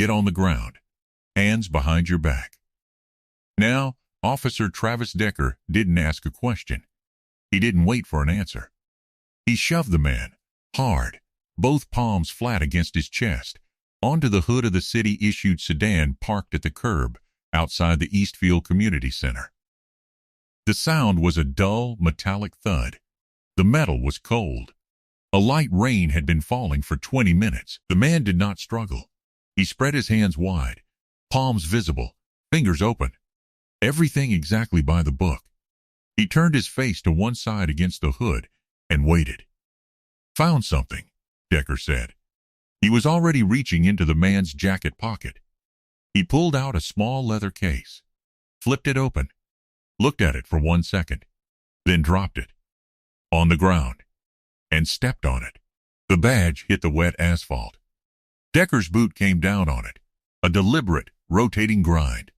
Get on the ground. Hands behind your back. Now, Officer Travis Decker didn't ask a question. He didn't wait for an answer. He shoved the man, hard, both palms flat against his chest, onto the hood of the city-issued sedan parked at the curb outside the Eastfield Community Center. The sound was a dull, metallic thud. The metal was cold. A light rain had been falling for 20 minutes. The man did not struggle. He spread his hands wide, palms visible, fingers open. Everything exactly by the book. He turned his face to one side against the hood and waited. Found something, Decker said. He was already reaching into the man's jacket pocket. He pulled out a small leather case, flipped it open, looked at it for 1 second, then dropped it on the ground and stepped on it. The badge hit the wet asphalt. Decker's boot came down on it, a deliberate, rotating grind.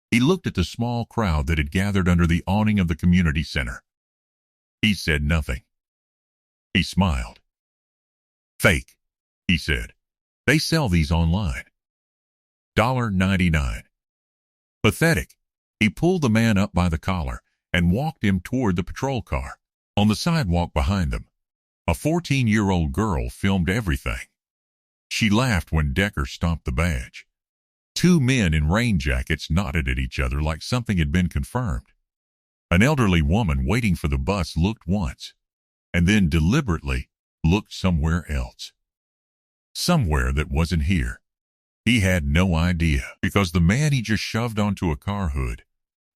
He looked at the small crowd that had gathered under the awning of the community center. He said nothing. He smiled. Fake, he said. They sell these online. $1.99. Pathetic. He pulled the man up by the collar and walked him toward the patrol car. On the sidewalk behind them, a 14-year-old girl filmed everything. She laughed when Decker stomped the badge. 2 men in rain jackets nodded at each other like something had been confirmed. An elderly woman waiting for the bus looked once, and then deliberately looked somewhere else. Somewhere that wasn't here. He had no idea, because the man he just shoved onto a car hood,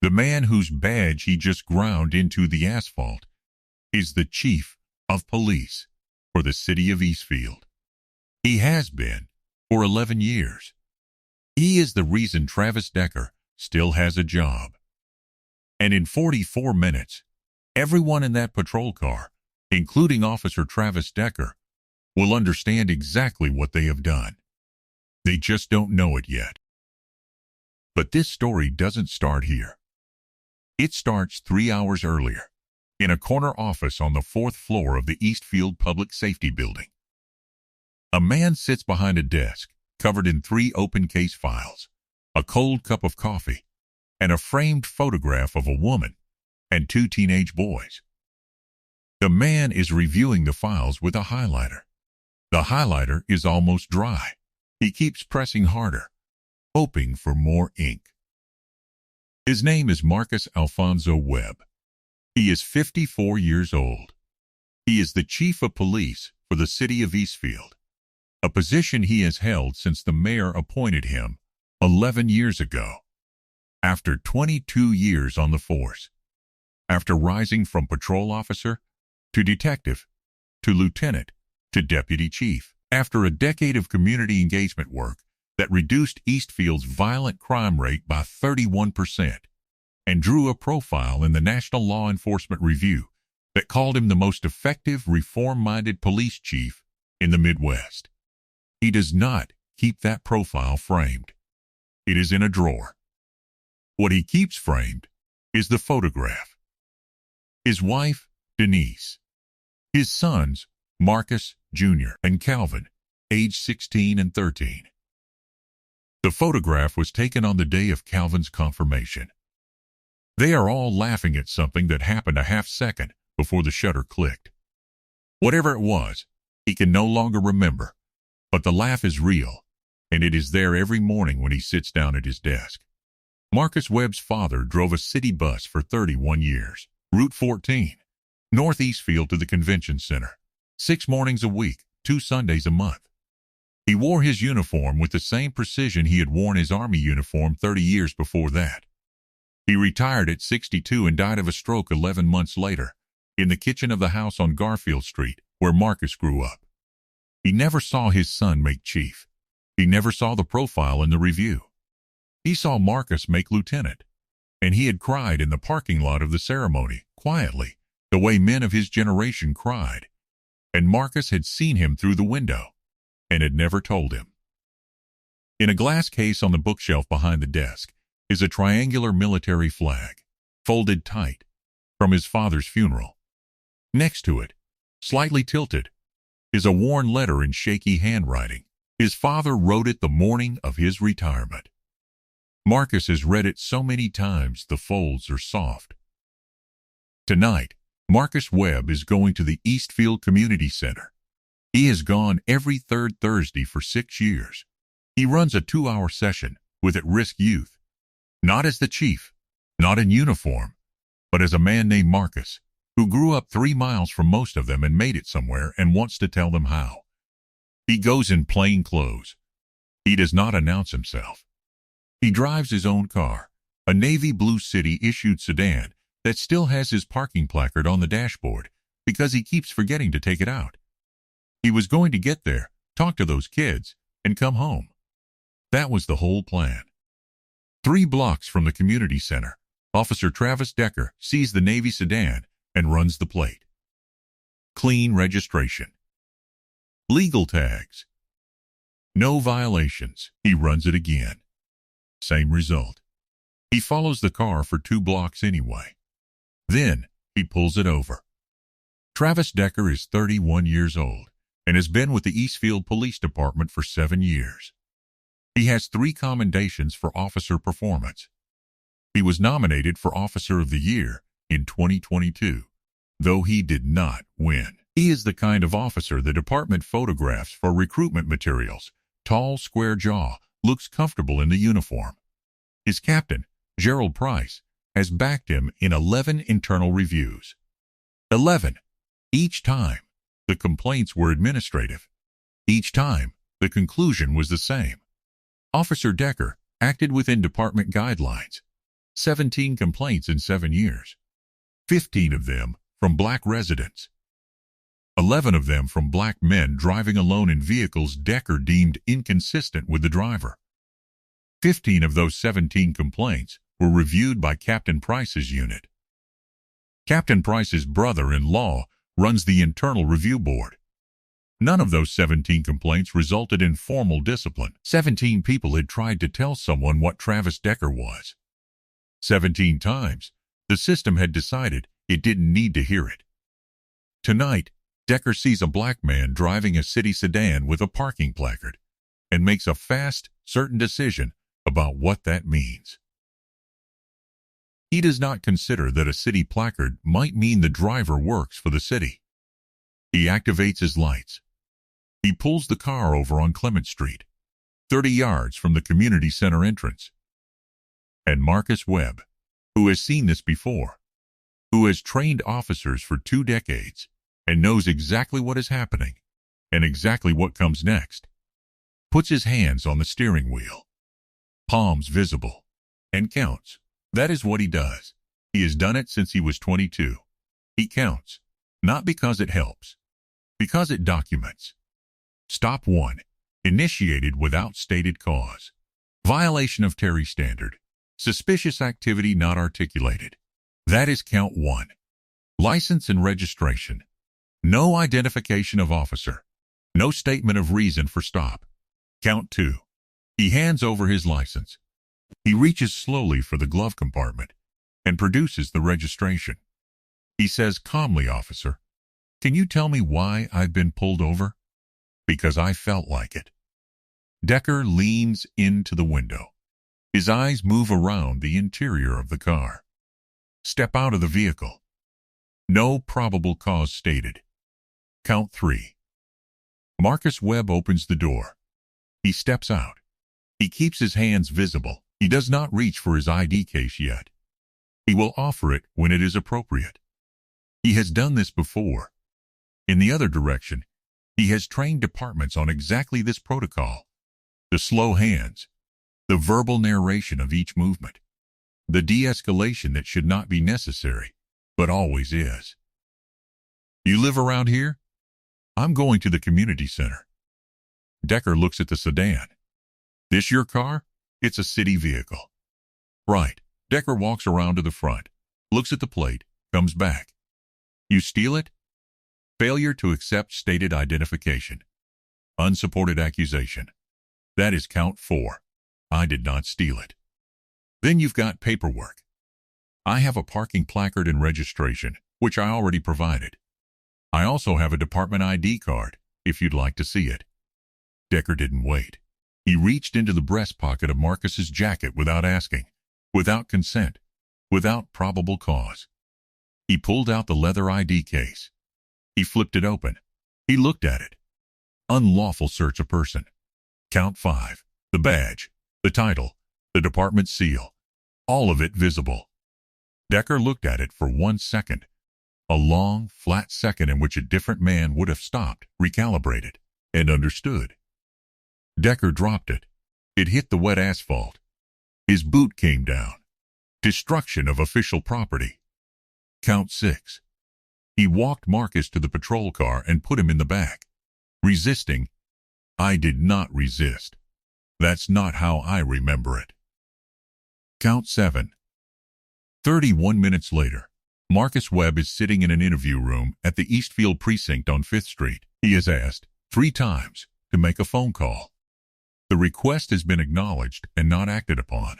the man whose badge he just ground into the asphalt, is the chief of police for the city of Eastfield. He has been for 11 years. He is the reason Travis Decker still has a job. And in 44 minutes, everyone in that patrol car, including Officer Travis Decker, will understand exactly what they have done. They just don't know it yet. But this story doesn't start here. It starts 3 hours earlier, in a corner office on the 4th floor of the Eastfield Public Safety Building. A man sits behind a desk, covered in 3 open case files, a cold cup of coffee, and a framed photograph of a woman and 2 teenage boys. The man is reviewing the files with a highlighter. The highlighter is almost dry. He keeps pressing harder, hoping for more ink. His name is Marcus Alfonso Webb. He is 54 years old. He is the chief of police for the city of Eastfield, a position he has held since the mayor appointed him 11 years ago. After 22 years on the force, after rising from patrol officer to detective to lieutenant to deputy chief, after a decade of community engagement work that reduced Eastfield's violent crime rate by 31% and drew a profile in the National Law Enforcement Review that called him the most effective, reform-minded police chief in the Midwest. He does not keep that profile framed. It is in a drawer. What he keeps framed is the photograph. His wife, Denise. His sons, Marcus Jr. and Calvin, age 16 and 13. The photograph was taken on the day of Calvin's confirmation. They are all laughing at something that happened a half second before the shutter clicked. Whatever it was, he can no longer remember, but the laugh is real, and it is there every morning when he sits down at his desk. Marcus Webb's father drove a city bus for 31 years, Route 14, North Eastfield to the convention center, 6 mornings a week, 2 Sundays a month. He wore his uniform with the same precision he had worn his Army uniform 30 years before that. He retired at 62 and died of a stroke 11 months later, in the kitchen of the house on Garfield Street, where Marcus grew up. He never saw his son make chief. He never saw the profile in the review. He saw Marcus make lieutenant, and he had cried in the parking lot of the ceremony, quietly, the way men of his generation cried. And Marcus had seen him through the window, and had never told him. In a glass case on the bookshelf behind the desk is a triangular military flag, folded tight, from his father's funeral. Next to it, slightly tilted, is a worn letter in shaky handwriting, His father wrote it the morning of his retirement. Marcus has read it so many times the folds are soft. Tonight, Marcus Webb is going to the Eastfield Community Center. He has gone every third Thursday for 6 years. He runs a 2-hour session with at-risk youth, not as the chief, not in uniform, but as a man named Marcus, who grew up 3 miles from most of them and made it somewhere and wants to tell them how. He goes in plain clothes. He does not announce himself. He drives his own car, a navy blue city-issued sedan that still has his parking placard on the dashboard because he keeps forgetting to take it out. He was going to get there, talk to those kids, and come home. That was the whole plan. 3 blocks from the community center, Officer Travis Decker sees the Navy sedan and runs the plate. Clean registration. Legal tags. No violations. He runs it again. Same result. He follows the car for 2 blocks anyway. Then he pulls it over. Travis Decker is 31 years old and has been with the Eastfield Police Department for 7 years. He has 3 commendations for officer performance. He was nominated for Officer of the Year in 2022, though he did not win. He is the kind of officer the department photographs for recruitment materials. Tall, square jaw, looks comfortable in the uniform. His captain, Gerald Price, has backed him in 11 internal reviews. 11. Each time, the complaints were administrative. Each time, the conclusion was the same. Officer Decker acted within department guidelines. 17 complaints in 7 years. 15 of them from black residents. 11 of them from black men driving alone in vehicles Decker deemed inconsistent with the driver. 15 of those 17 complaints were reviewed by Captain Price's unit. Captain Price's brother-in-law runs the internal review board. None of those 17 complaints resulted in formal discipline. 17 people had tried to tell someone what Travis Decker was. 17 times, the system had decided it didn't need to hear it. Tonight, Decker sees a black man driving a city sedan with a parking placard and makes a fast, certain decision about what that means. He does not consider that a city placard might mean the driver works for the city. He activates his lights. He pulls the car over on Clement Street, 30 yards from the community center entrance. And Marcus Webb, who has seen this before, who has trained officers for 2 decades and knows exactly what is happening and exactly what comes next, puts his hands on the steering wheel, palms visible, and counts. That is what he does. He has done it since he was 22. He counts, not because it helps, because it documents. Stop 1. Initiated without stated cause. Violation of Terry standard. Suspicious activity not articulated. That is count 1. License and registration. No identification of officer. No statement of reason for stop. Count 2. He hands over his license. He reaches slowly for the glove compartment and produces the registration. He says calmly, "Officer, can you tell me why I've been pulled over?" "Because I felt like it." Decker leans into the window. His eyes move around the interior of the car. Step out of the vehicle. No probable cause stated. Count 3. Marcus Webb opens the door. He steps out. He keeps his hands visible. He does not reach for his ID case yet. He will offer it when it is appropriate. He has done this before. In the other direction, he has trained departments on exactly this protocol. The slow hands, the verbal narration of each movement, the de-escalation that should not be necessary, but always is. "You live around here?" "I'm going to the community center." Decker looks at the sedan. "This your car?" "It's a city vehicle." "Right." Decker walks around to the front, looks at the plate, comes back. "You steal it?" Failure to accept stated identification. Unsupported accusation. That is count 4. I did not steal it. Then you've got paperwork. I have a parking placard and registration, which I already provided. I also have a department ID card, if you'd like to see it. Decker didn't wait. He reached into the breast pocket of Marcus's jacket without asking, without consent, without probable cause. He pulled out the leather ID case. He flipped it open. He looked at it. Unlawful search of person. Count 5. The badge, the title, the department seal, all of it visible. Decker looked at it for 1 second, a long, flat second in which a different man would have stopped, recalibrated, and understood. Decker dropped it. It hit the wet asphalt. His boot came down. Destruction of official property. Count 6. He walked Marcus to the patrol car and put him in the back. Resisting, I did not resist. That's not how I remember it. Count 7. 31 minutes later, Marcus Webb is sitting in an interview room at the Eastfield precinct on 5th Street. He is asked 3 times to make a phone call. The request has been acknowledged and not acted upon.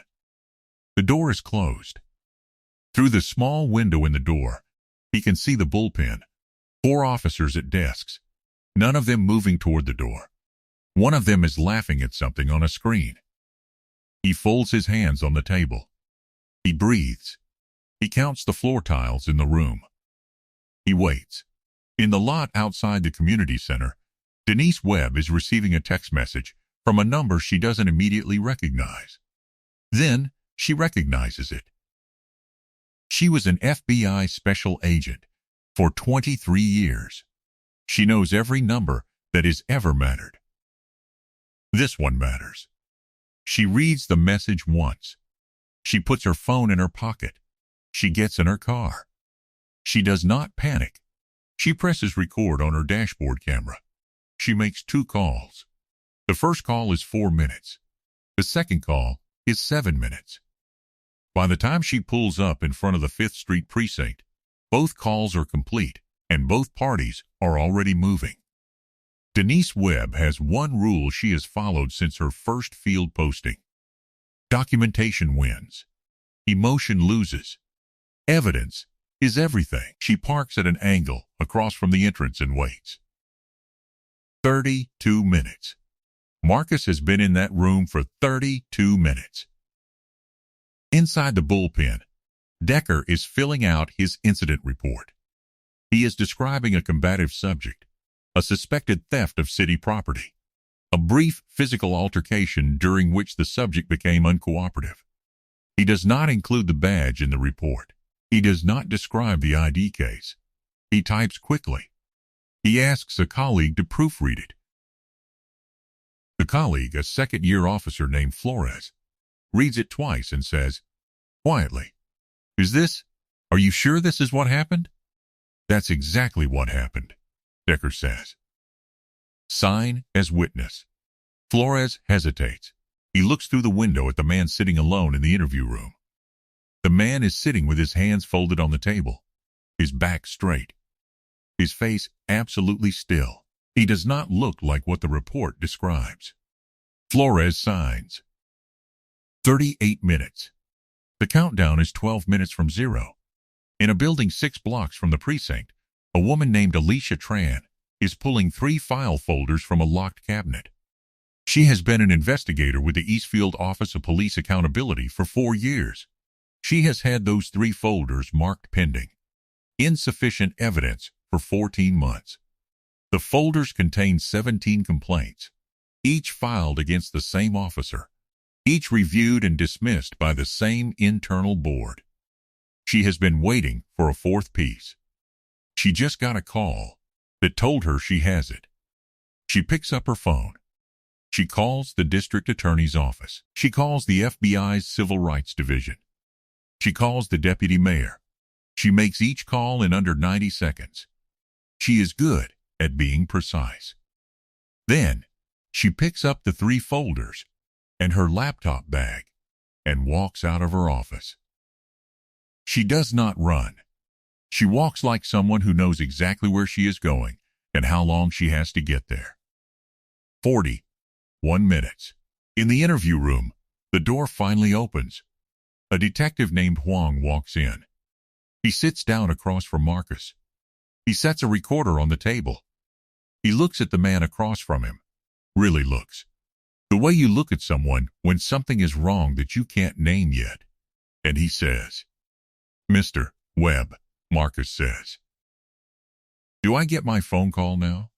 The door is closed. Through the small window in the door, he can see the bullpen, 4 officers at desks, none of them moving toward the door. One of them is laughing at something on a screen. He folds his hands on the table. He breathes. He counts the floor tiles in the room. He waits. In the lot outside the community center, Denise Webb is receiving a text message from a number she doesn't immediately recognize. Then she recognizes it. She was an FBI special agent for 23 years. She knows every number that has ever mattered. This one matters. She reads the message once. She puts her phone in her pocket. She gets in her car. She does not panic. She presses record on her dashboard camera. She makes 2 calls. The first call is 4 minutes. The second call is 7 minutes. By the time she pulls up in front of the 5th Street precinct, both calls are complete and both parties are already moving. Denise Webb has one rule she has followed since her first field posting. Documentation wins. Emotion loses. Evidence is everything. She parks at an angle across from the entrance and waits. 32 minutes. Marcus has been in that room for 32 minutes. Inside the bullpen, Decker is filling out his incident report. He is describing a combative subject, a suspected theft of city property, a brief physical altercation during which the subject became uncooperative. He does not include the badge in the report. He does not describe the ID case. He types quickly. He asks a colleague to proofread it. The colleague, a second-year officer named Flores, reads it twice and says, quietly, Are you sure this is what happened? That's exactly what happened, Decker says. Sign as witness. Flores hesitates. He looks through the window at the man sitting alone in the interview room. The man is sitting with his hands folded on the table, his back straight, his face absolutely still. He does not look like what the report describes. Flores signs. 38 minutes. The countdown is 12 minutes from 0. In a building 6 blocks from the precinct, a woman named Alicia Tran is pulling 3 file folders from a locked cabinet. She has been an investigator with the Eastfield Office of Police Accountability for 4 years. She has had those 3 folders marked pending. Insufficient evidence for 14 months. The folders contain 17 complaints, each filed against the same officer, each reviewed and dismissed by the same internal board. She has been waiting for a 4th piece. She just got a call that told her she has it. She picks up her phone. She calls the district attorney's office. She calls the FBI's Civil Rights Division. She calls the deputy mayor. She makes each call in under 90 seconds. She is good at being precise. Then she picks up the 3 folders and her laptop bag and walks out of her office. She does not run. She walks like someone who knows exactly where she is going and how long she has to get there. 41 minutes. In the interview room, the door finally opens. A detective named Huang walks in. He sits down across from Marcus. He sets a recorder on the table. He looks at the man across from him. really looks. The way you look at someone when something is wrong that you can't name yet. And he says, "Mr. Webb," Marcus says. "Do I get my phone call now?"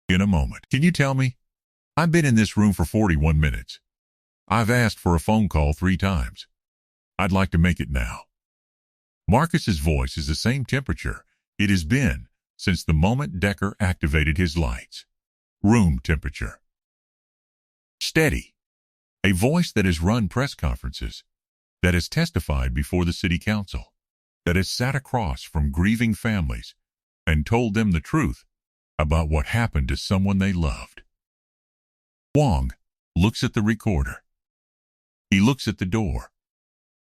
"In a moment. Can you tell me? I've been in this room for 41 minutes. I've asked for a phone call 3 times. I'd like to make it now." Marcus's voice is the same temperature it has been since the moment Decker activated his lights. Room temperature. Steady. A voice that has run press conferences, that has testified before the city council, that has sat across from grieving families and told them the truth about what happened to someone they loved. Wong looks at the recorder. He looks at the door.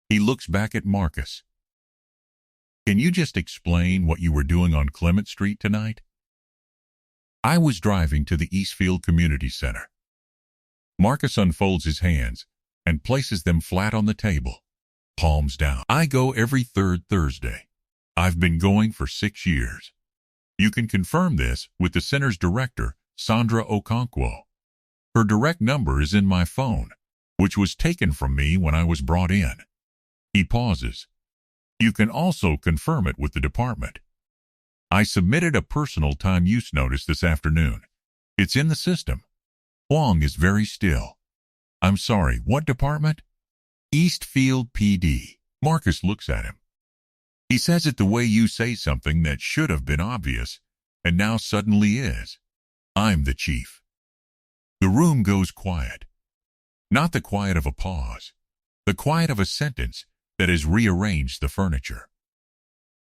He looks back at Marcus. "Can you just explain what you were doing on Clement Street tonight?" "I was driving to the Eastfield Community Center." Marcus unfolds his hands and places them flat on the table, palms down. "I go every 3rd Thursday. I've been going for 6 years. You can confirm this with the center's director, Sandra Okonkwo. Her direct number is in my phone, which was taken from me when I was brought in." He pauses. "You can also confirm it with the department. I submitted a personal time use notice this afternoon. It's in the system." Wong is very still. "I'm sorry, what department?" "Eastfield PD." Marcus looks at him. He says it the way you say something that should have been obvious and now suddenly is. "I'm the chief." The room goes quiet. Not the quiet of a pause, the quiet of a sentence that has rearranged the furniture.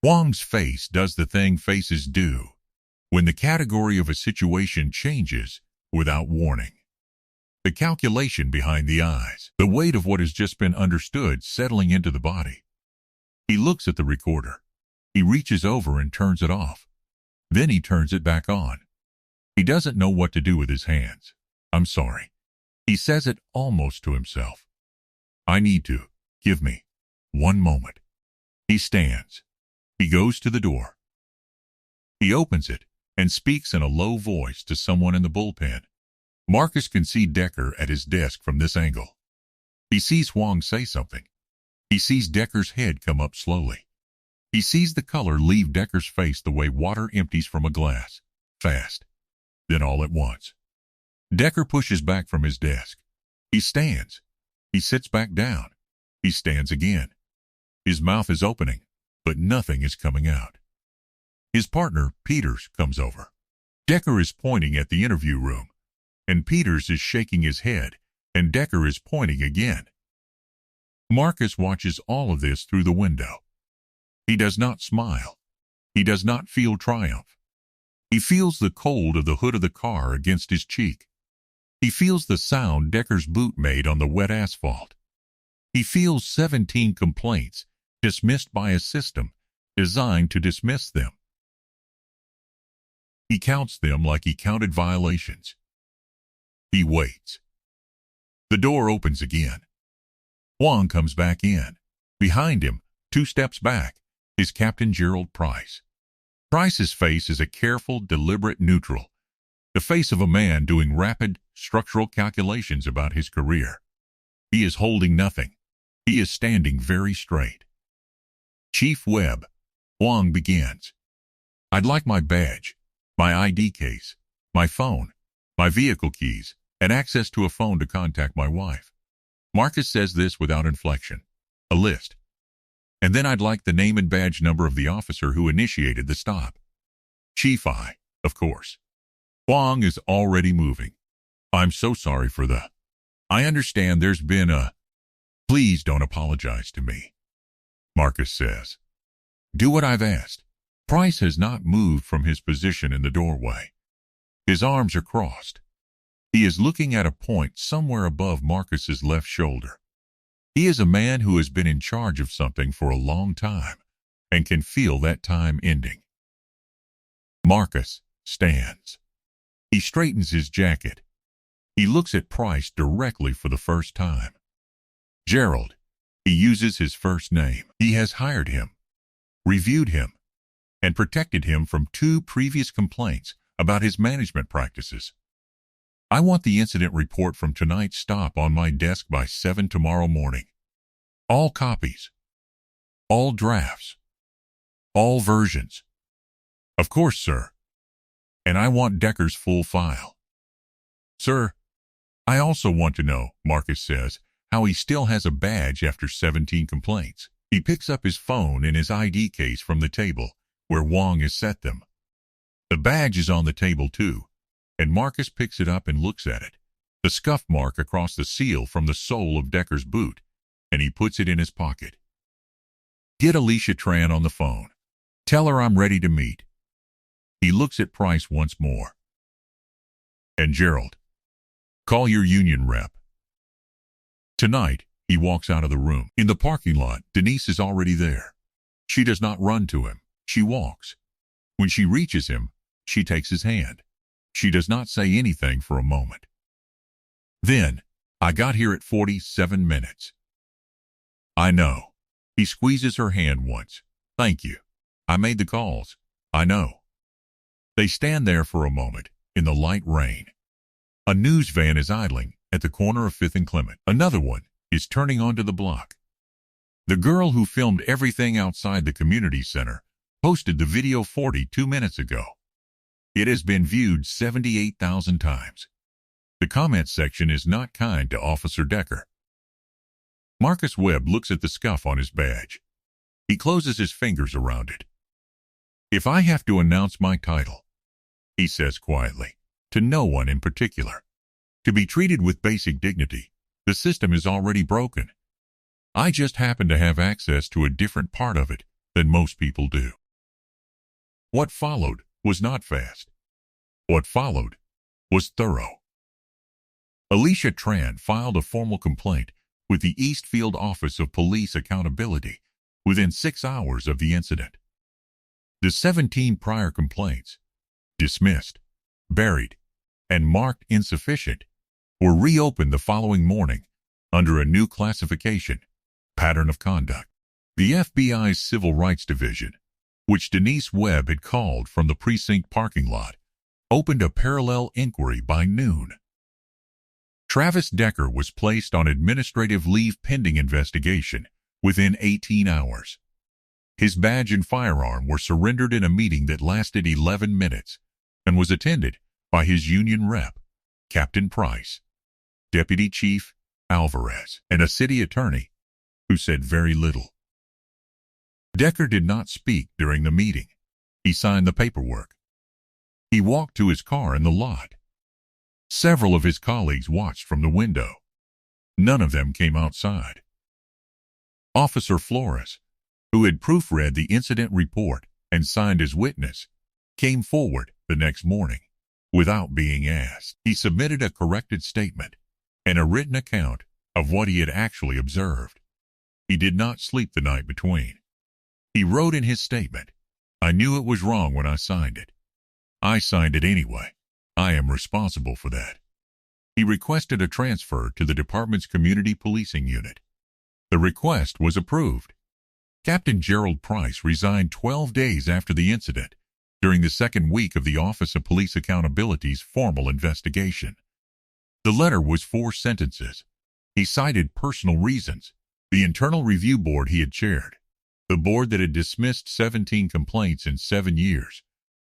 Wong's face does the thing faces do when the category of a situation changes without warning. The calculation behind the eyes, the weight of what has just been understood settling into the body. He looks at the recorder. He reaches over and turns it off. Then he turns it back on. He doesn't know what to do with his hands. "I'm sorry." He says it almost to himself. "I need to. Give me 1 moment." He stands. He goes to the door. He opens it and speaks in a low voice to someone in the bullpen. Marcus can see Decker at his desk from this angle. He sees Wong say something. He sees Decker's head come up slowly. He sees the color leave Decker's face the way water empties from a glass. Fast. Then all at once. Decker pushes back from his desk. He stands. He sits back down. He stands again. His mouth is opening, but nothing is coming out. His partner, Peters, comes over. Decker is pointing at the interview room, and Peters is shaking his head, and Decker is pointing again. Marcus watches all of this through the window. He does not smile. He does not feel triumph. He feels the cold of the hood of the car against his cheek. He feels the sound Decker's boot made on the wet asphalt. He feels 17 complaints dismissed by a system designed to dismiss them. He counts them like he counted violations. He waits. The door opens again. Wong comes back in. Behind him, 2 steps back, is Captain Gerald Price. Price's face is a careful, deliberate neutral, the face of a man doing rapid, structural calculations about his career. He is holding nothing. He is standing very straight. "Chief Webb," Wong begins. "I'd like my badge, my ID case, my phone, my vehicle keys, and access to a phone to contact my wife." Marcus says this without inflection. "A list. And then I'd like the name and badge number of the officer who initiated the stop." "Chief I, of course." Wong is already moving. "I'm so sorry for the... I understand there's been a... Please don't apologize to me," Marcus says. "Do what I've asked." Price has not moved from his position in the doorway. His arms are crossed. He is looking at a point somewhere above Marcus's left shoulder. He is a man who has been in charge of something for a long time and can feel that time ending. Marcus stands. He straightens his jacket. He looks at Price directly for the first time. Gerald. He uses his first name. He has hired him, reviewed him, and protected him from 2 previous complaints about his management practices. I want the incident report from tonight's stop on my desk by 7 tomorrow morning. All copies. All drafts. All versions. Of course, sir. And I want Decker's full file. Sir, I also want to know, Marcus says, how he still has a badge after 17 complaints. He picks up his phone and his ID case from the table where Wong has set them. The badge is on the table too, and Marcus picks it up and looks at it, the scuff mark across the seal from the sole of Decker's boot, and he puts it in his pocket. Get Alicia Tran on the phone. Tell her I'm ready to meet. He looks at Price once more. And Gerald, call your union rep. Tonight, he walks out of the room. In the parking lot, Denise is already there. She does not run to him. She walks. When she reaches him, she takes his hand. She does not say anything for a moment. Then, I got here at 47 minutes. I know. He squeezes her hand once. Thank you. I made the calls. I know. They stand there for a moment, in the light rain. A news van is idling at the corner of 5th and Clement. Another one is turning onto the block. The girl who filmed everything outside the community center posted the video 42 minutes ago. It has been viewed 78,000 times. The comment section is not kind to Officer Decker. Marcus Webb looks at the scuff on his badge. He closes his fingers around it. If I have to announce my title, he says quietly, to no one in particular, to be treated with basic dignity, the system is already broken. I just happen to have access to a different part of it than most people do. What followed was not fast. What followed was thorough. Alicia Tran filed a formal complaint with the Eastfield Office of Police Accountability within 6 hours of the incident. The 17 prior complaints, dismissed, buried, and marked insufficient, were reopened the following morning under a new classification, pattern of conduct. The FBI's Civil Rights Division, which Denise Webb had called from the precinct parking lot, opened a parallel inquiry by noon. Travis Decker was placed on administrative leave pending investigation within 18 hours. His badge and firearm were surrendered in a meeting that lasted 11 minutes and was attended by his union rep, Captain Price, Deputy Chief Alvarez, and a city attorney who said very little. Decker did not speak during the meeting. He signed the paperwork. He walked to his car in the lot. Several of his colleagues watched from the window. None of them came outside. Officer Flores, who had proofread the incident report and signed as witness, came forward the next morning without being asked. He submitted a corrected statement and a written account of what he had actually observed. He did not sleep the night between. He wrote in his statement, "I knew it was wrong when I signed it. I signed it anyway. I am responsible for that." He requested a transfer to the department's community policing unit. The request was approved. Captain Gerald Price resigned 12 days after the incident, during the second week of the Office of Police Accountability's formal investigation. The letter was 4 sentences. He cited personal reasons, the internal review board he had chaired, the board that had dismissed 17 complaints in 7 years,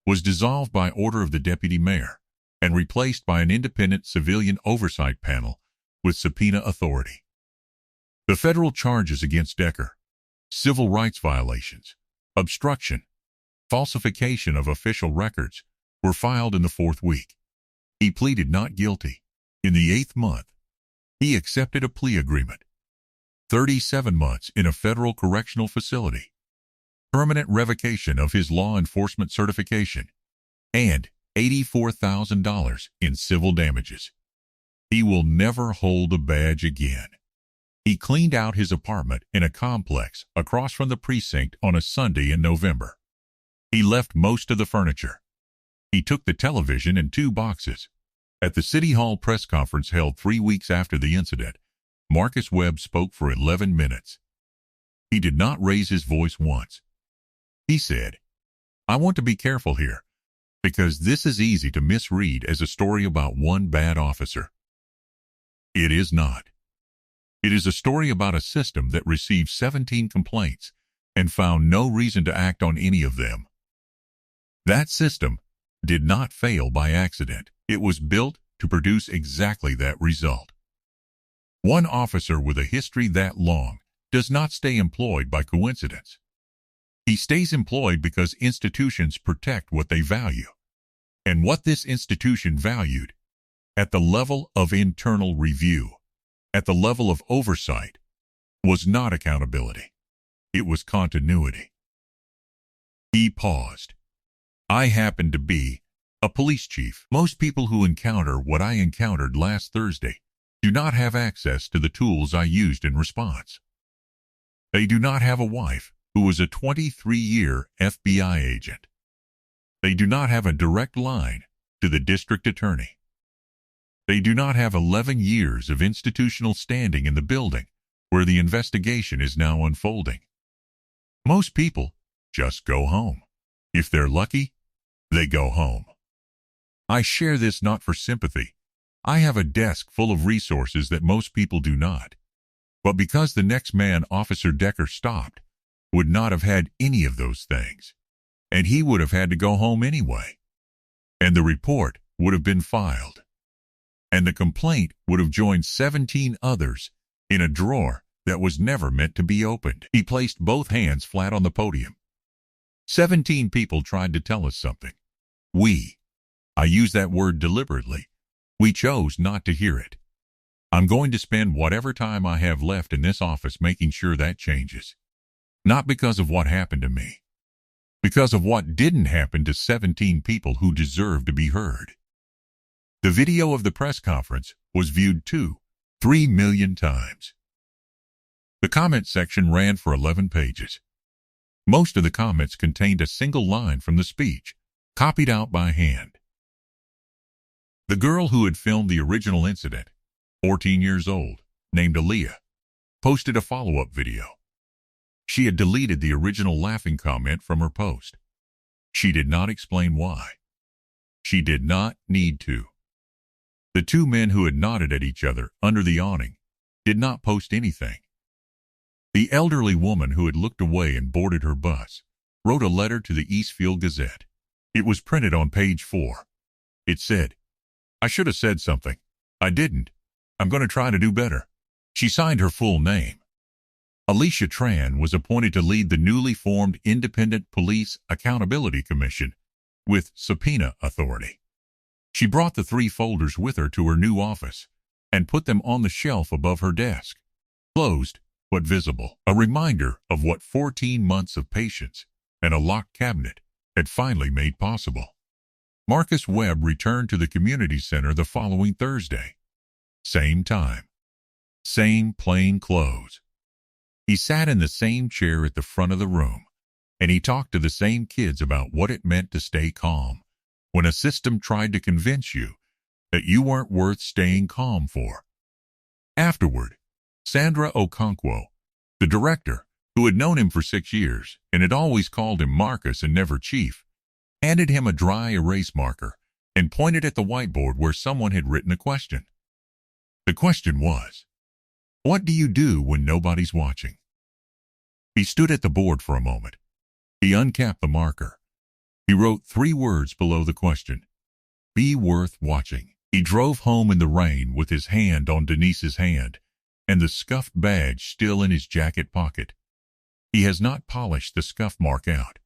was dissolved by order of the deputy mayor and replaced by an independent civilian oversight panel with subpoena authority. The federal charges against Decker, civil rights violations, obstruction, falsification of official records, were filed in the 4th week. He pleaded not guilty. In the 8th month, he accepted a plea agreement. 37 months in a federal correctional facility, permanent revocation of his law enforcement certification, and $84,000 in civil damages. He will never hold a badge again. He cleaned out his apartment in a complex across from the precinct on a Sunday in November. He left most of the furniture. He took the television and 2 boxes. At the City Hall press conference held 3 weeks after the incident, Marcus Webb spoke for 11 minutes. He did not raise his voice once. He said, "I want to be careful here, because this is easy to misread as a story about one bad officer. It is not. It is a story about a system that received 17 complaints and found no reason to act on any of them. That system did not fail by accident. It was built to produce exactly that result. One officer with a history that long does not stay employed by coincidence. He stays employed because institutions protect what they value. And what this institution valued, at the level of internal review, at the level of oversight, was not accountability. It was continuity. He paused. I happen to be a police chief. Most people who encounter what I encountered last Thursday do not have access to the tools I used in response. They do not have a wife who was a 23-year FBI agent. They do not have a direct line to the district attorney. They do not have 11 years of institutional standing in the building where the investigation is now unfolding. Most people just go home. If they're lucky, they go home. I share this not for sympathy. I have a desk full of resources that most people do not. But because the next man Officer Decker stopped would not have had any of those things, and he would have had to go home anyway, and the report would have been filed, and the complaint would have joined 17 others in a drawer that was never meant to be opened. He placed both hands flat on the podium. 17 people tried to tell us something. I use that word deliberately. We chose not to hear it. I'm going to spend whatever time I have left in this office making sure that changes. Not because of what happened to me. Because of what didn't happen to 17 people who deserve to be heard. The video of the press conference was viewed 3 million times. The comment section ran for 11 pages. Most of the comments contained a single line from the speech, copied out by hand. The girl who had filmed the original incident, 14 years old, named Aaliyah, posted a follow-up video. She had deleted the original laughing comment from her post. She did not explain why. She did not need to. The two men who had nodded at each other under the awning did not post anything. The elderly woman who had looked away and boarded her bus wrote a letter to the Eastfield Gazette. It was printed on page 4. It said, I should have said something. I didn't. I'm going to try to do better. She signed her full name. Alicia Tran was appointed to lead the newly formed Independent Police Accountability Commission with subpoena authority. She brought the 3 folders with her to her new office and put them on the shelf above her desk, closed but visible, a reminder of what 14 months of patience and a locked cabinet had finally made possible. Marcus Webb returned to the community center the following Thursday. Same time. Same plain clothes. He sat in the same chair at the front of the room, and he talked to the same kids about what it meant to stay calm when a system tried to convince you that you weren't worth staying calm for. Afterward, Sandra Okonkwo, the director, who had known him for 6 years and had always called him Marcus and never Chief, handed him a dry erase marker and pointed at the whiteboard where someone had written a question. The question was, what do you do when nobody's watching? He stood at the board for a moment. He uncapped the marker. He wrote 3 words below the question. Be worth watching. He drove home in the rain with his hand on Denise's hand and the scuffed badge still in his jacket pocket. He has not polished the scuff mark out.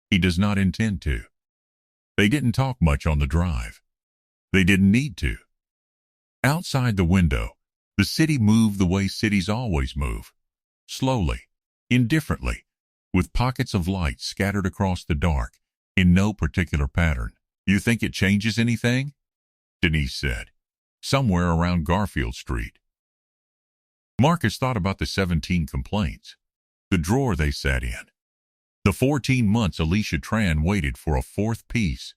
He does not intend to. They didn't talk much on the drive. They didn't need to. Outside the window, the city moved the way cities always move, slowly, indifferently, with pockets of light scattered across the dark in no particular pattern. You think it changes anything? Denise said, somewhere around Garfield Street. Marcus thought about the 17 complaints, the drawer they sat in, the 14 months Alicia Tran waited for a 4th piece,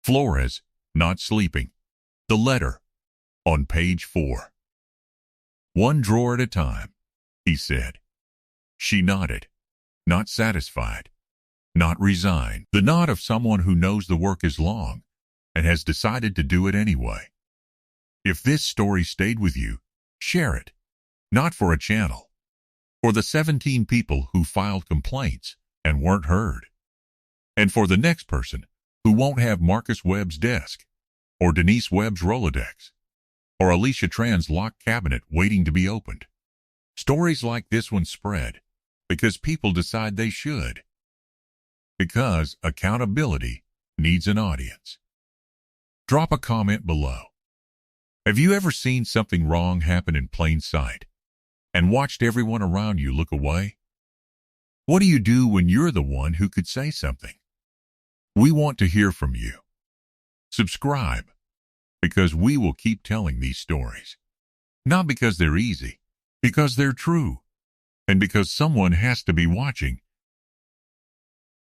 Flores not sleeping, the letter on page 4. One drawer at a time, he said. She nodded, not satisfied, not resign. The nod of someone who knows the work is long and has decided to do it anyway. If this story stayed with you, share it. Not for a channel. For the 17 people who filed complaints and weren't heard. And for the next person who won't have Marcus Webb's desk, or Denise Webb's Rolodex, or Alicia Tran's locked cabinet waiting to be opened. Stories like this one spread because people decide they should. Because accountability needs an audience. Drop a comment below. Have you ever seen something wrong happen in plain sight and watched everyone around you look away? What do you do when you're the one who could say something? We want to hear from you. Subscribe, because we will keep telling these stories. Not because they're easy, because they're true, and because someone has to be watching